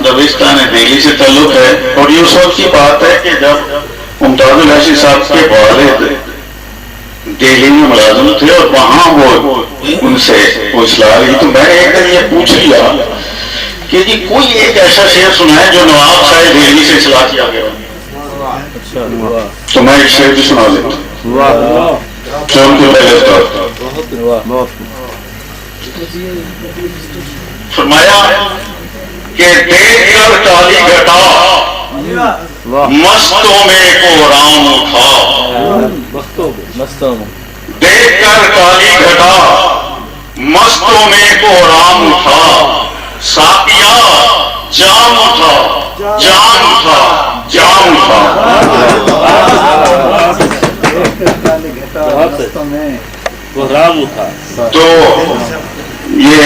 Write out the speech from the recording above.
दबिस्तान दिल्ली से ताल्लुक है और ये उस वक्त की बात है कि जब मुमताजुल हसन साहब के वालिद दिल्ली में मुलाजिम थे और वहां वो उनसे वो इस्लाह ली, तो मैंने एक दिन ये पूछ लिया कि जी कोई एक ऐसा शेर सुनाए जो नवाब साहब दिल्ली से इस्लाह किया गया। तो मैं एक शेर भी सुना देता हूँ। फरमाया कि देखकर काली घटा मस्तों में को राम उठा, देखकर काली घटा मस्तों में को राम उठा, सापिया जाम उठा जाम उठा जाम उठा। वो राम उठा। तो ये